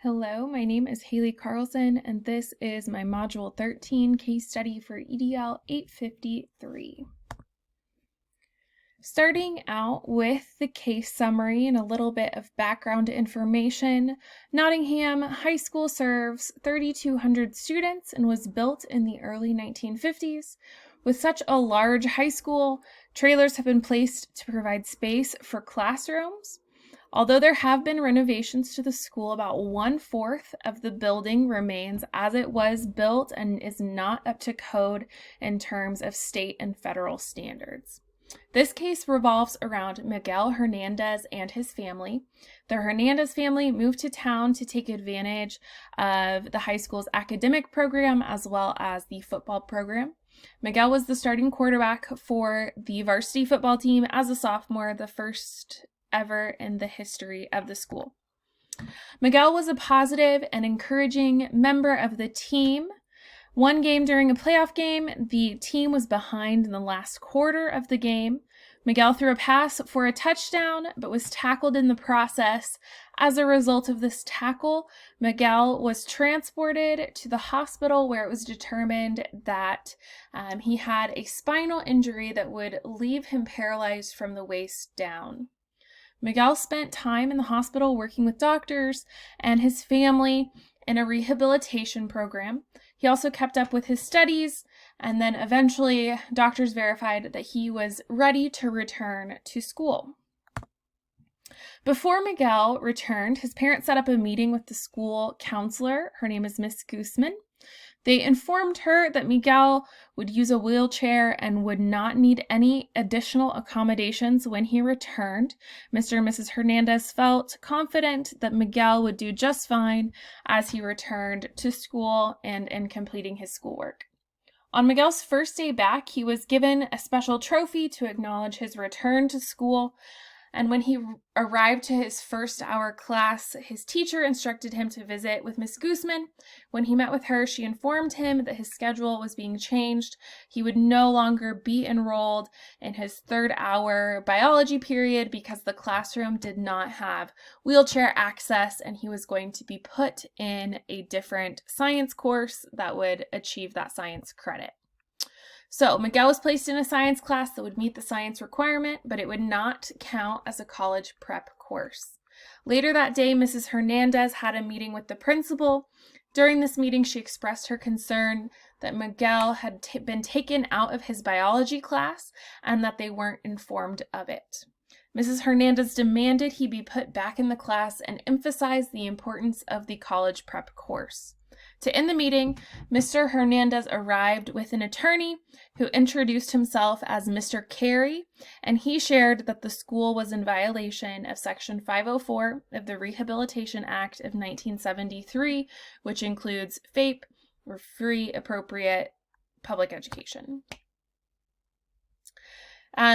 Hello, my name is Haley Carlson, and this is my Module 13 case study for EDL 853. Starting out with the case summary and a little bit of background information, Nottingham High School serves 3,200 students and was built in the early 1950s. With such a large high school, trailers have been placed to provide space for classrooms. Although there have been renovations to the school, about 1/4 of the building remains as it was built and is not up to code in terms of state and federal standards. This case revolves around Miguel Hernandez and his family. The Hernandez family moved to town to take advantage of the high school's academic program as well as the football program. Miguel was the starting quarterback for the varsity football team as a sophomore, the first ever in the history of the school. Miguel was a positive and encouraging member of the team. One game during a playoff game, the team was behind in the last quarter of the game. Miguel threw a pass for a touchdown, but was tackled in the process. As a result of this tackle, Miguel was transported to the hospital where it was determined that he had a spinal injury that would leave him paralyzed from the waist down. Miguel spent time in the hospital working with doctors and his family in a rehabilitation program. He also kept up with his studies, and then eventually doctors verified that he was ready to return to school. Before Miguel returned, his parents set up a meeting with the school counselor. Her name is Miss Guzman. They informed her that Miguel would use a wheelchair and would not need any additional accommodations when he returned. Mr. and Mrs. Hernandez felt confident that Miguel would do just fine as he returned to school and in completing his schoolwork. On Miguel's first day back, he was given a special trophy to acknowledge his return to school. And when he arrived to his first hour class, his teacher instructed him to visit with Miss Guzman. When he met with her, she informed him that his schedule was being changed. He would no longer be enrolled in his third hour biology period because the classroom did not have wheelchair access, and he was going to be put in a different science course that would achieve that science credit. So Miguel was placed in a science class that would meet the science requirement, but it would not count as a college prep course. Later that day, Mrs. Hernandez had a meeting with the principal. During this meeting, she expressed her concern that Miguel had been taken out of his biology class and that they weren't informed of it. Mrs. Hernandez demanded he be put back in the class and emphasized the importance of the college prep course. To end the meeting, Mr. Hernandez arrived with an attorney who introduced himself as Mr. Carey, and he shared that the school was in violation of Section 504 of the Rehabilitation Act of 1973, which includes FAPE, or Free Appropriate Public Education.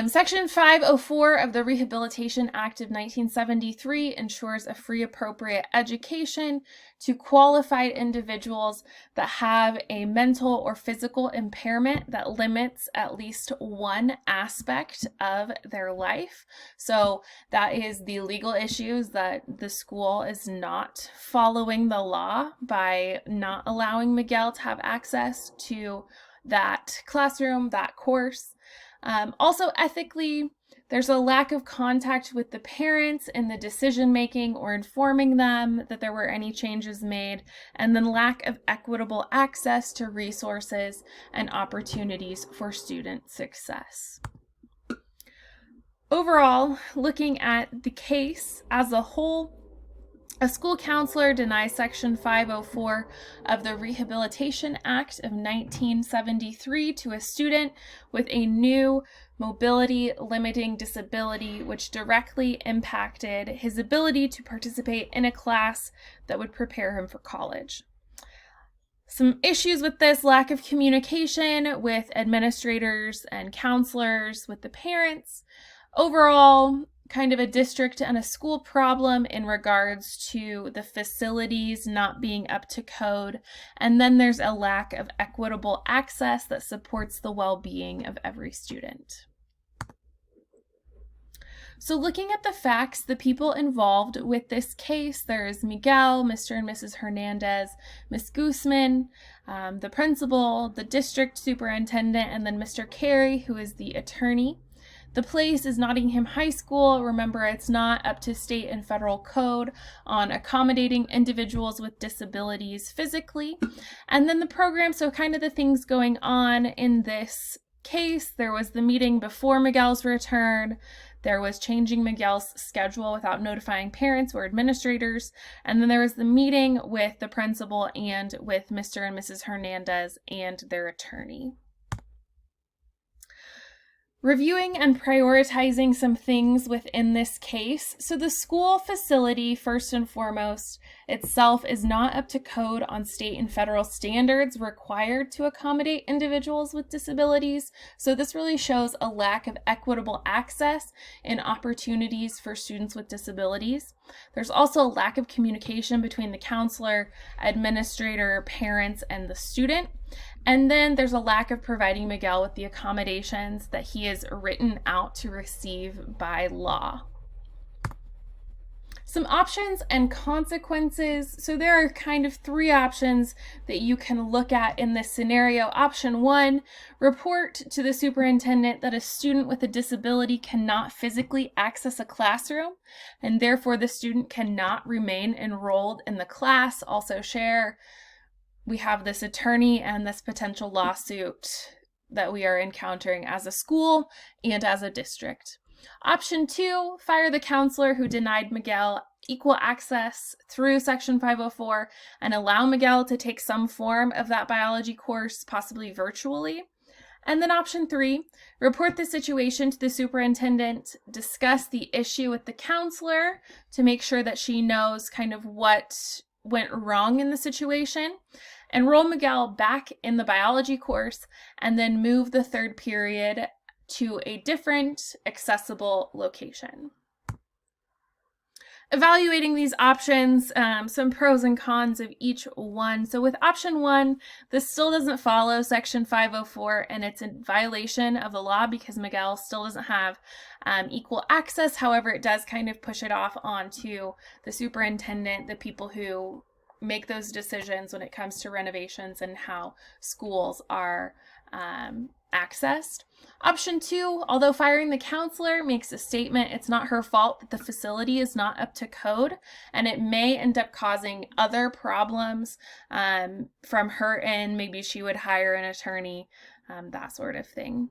Section 504 of the Rehabilitation Act of 1973 ensures a free appropriate education to qualified individuals that have a mental or physical impairment that limits at least one aspect of their life. So that is the legal issues that the school is not following the law by not allowing Miguel to have access to that classroom, that course. Also, ethically, there's a lack of contact with the parents in the decision-making or informing them that there were any changes made, and then lack of equitable access to resources and opportunities for student success. Overall, looking at the case as a whole, a school counselor denies Section 504 of the Rehabilitation Act of 1973 to a student with a new mobility limiting disability, which directly impacted his ability to participate in a class that would prepare him for college. Some issues with this: lack of communication with administrators and counselors, with the parents. Overall, kind of a district and a school problem in regards to the facilities not being up to code. And then there's a lack of equitable access that supports the well-being of every student. So looking at the facts, the people involved with this case, there's Miguel, Mr. and Mrs. Hernandez, Ms. Guzman, the principal, the district superintendent, and then Mr. Carey, who is the attorney. The place is Nottingham High School. Remember, it's not up to state and federal code on accommodating individuals with disabilities physically. And then the program, so kind of the things going on in this case, there was the meeting before Miguel's return. There was changing Miguel's schedule without notifying parents or administrators. And then there was the meeting with the principal and with Mr. and Mrs. Hernandez and their attorney. Reviewing and prioritizing some things within this case. So the school facility, first and foremost, itself is not up to code on state and federal standards required to accommodate individuals with disabilities. So this really shows a lack of equitable access and opportunities for students with disabilities. There's also a lack of communication between the counselor, administrator, parents, and the student. And then there's a lack of providing Miguel with the accommodations that he is written out to receive by law. Some options and consequences. So there are kind of three options that you can look at in this scenario. Option one, report to the superintendent that a student with a disability cannot physically access a classroom, and therefore the student cannot remain enrolled in the class. Also share, we have this attorney and this potential lawsuit that we are encountering as a school and as a district. Option two, fire the counselor who denied Miguel equal access through Section 504 and allow Miguel to take some form of that biology course, possibly virtually. And then option three, report the situation to the superintendent, discuss the issue with the counselor to make sure that she knows kind of what went wrong in the situation, enroll Miguel back in the biology course, and then move the third period to a different accessible location. Evaluating these options, some pros and cons of each one. So with option one, this still doesn't follow Section 504 and it's in violation of the law because Miguel still doesn't have equal access. However, it does kind of push it off onto the superintendent, the people who make those decisions when it comes to renovations and how schools are accessed. Option two, although firing the counselor makes a statement, it's not her fault that the facility is not up to code, and it may end up causing other problems from her end. Maybe she would hire an attorney, that sort of thing.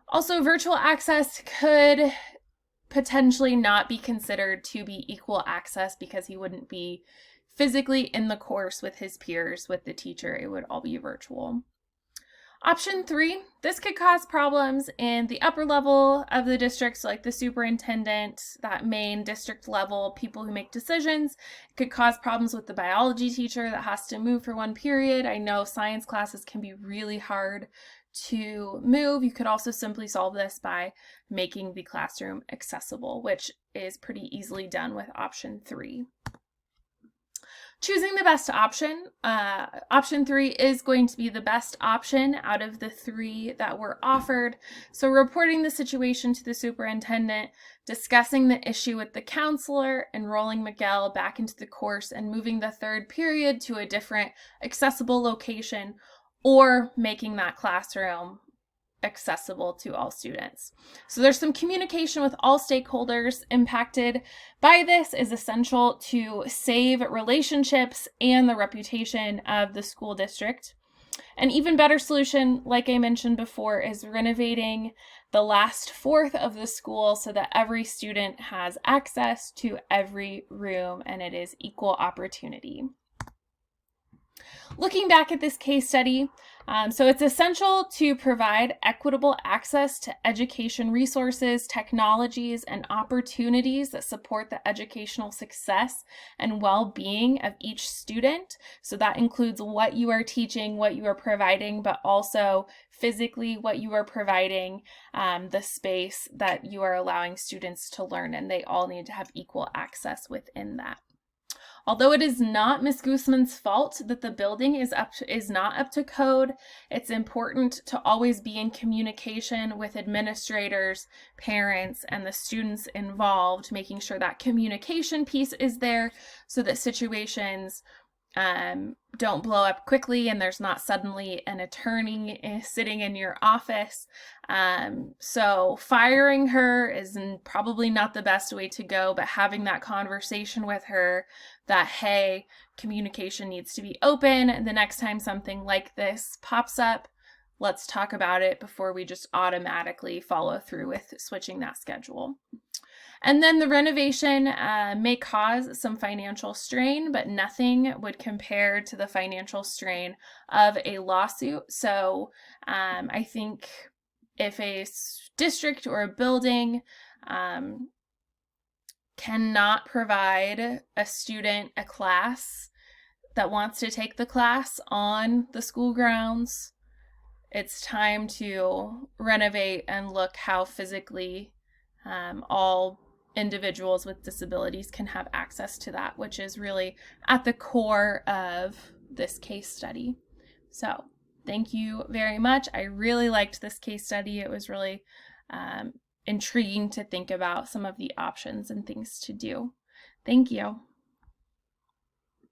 Also, virtual access could potentially not be considered to be equal access because he wouldn't be physically in the course with his peers, with the teacher. It would all be virtual. Option three, this could cause problems in the upper level of the district, so like the superintendent, that main district level, people who make decisions. It could cause problems with the biology teacher that has to move for one period. I know science classes can be really hard to move. You could also simply solve this by making the classroom accessible, which is pretty easily done with option three. Choosing the best option. Option three is going to be the best option out of the three that were offered. So reporting the situation to the superintendent, discussing the issue with the counselor, enrolling Miguel back into the course, and moving the third period to a different accessible location, or making that classroom accessible to all students. So there's some communication with all stakeholders impacted by this is essential to save relationships and the reputation of the school district. An even better solution, like I mentioned before, is renovating the last fourth of the school so that every student has access to every room and it is equal opportunity. Looking back at this case study, so it's essential to provide equitable access to education resources, technologies, and opportunities that support the educational success and well-being of each student. So that includes what you are teaching, what you are providing, but also physically what you are providing, the space that you are allowing students to learn, and they all need to have equal access within that. Although it is not Ms. Guzman's fault that the building is not up to code, it's important to always be in communication with administrators, parents, and the students involved, making sure that communication piece is there so that situations don't blow up quickly and there's not suddenly an attorney sitting in your office. So firing her is probably not the best way to go, but having that conversation with her that, hey, communication needs to be open. The next time something like this pops up, let's talk about it before we just automatically follow through with switching that schedule. And then the renovation may cause some financial strain, but nothing would compare to the financial strain of a lawsuit. So I think if a district or a building cannot provide a student a class that wants to take the class on the school grounds, it's time to renovate and look how physically all individuals with disabilities can have access to that, which is really at the core of this case study. So thank you very much. I really liked this case study. It was really intriguing to think about some of the options and things to do. Thank you.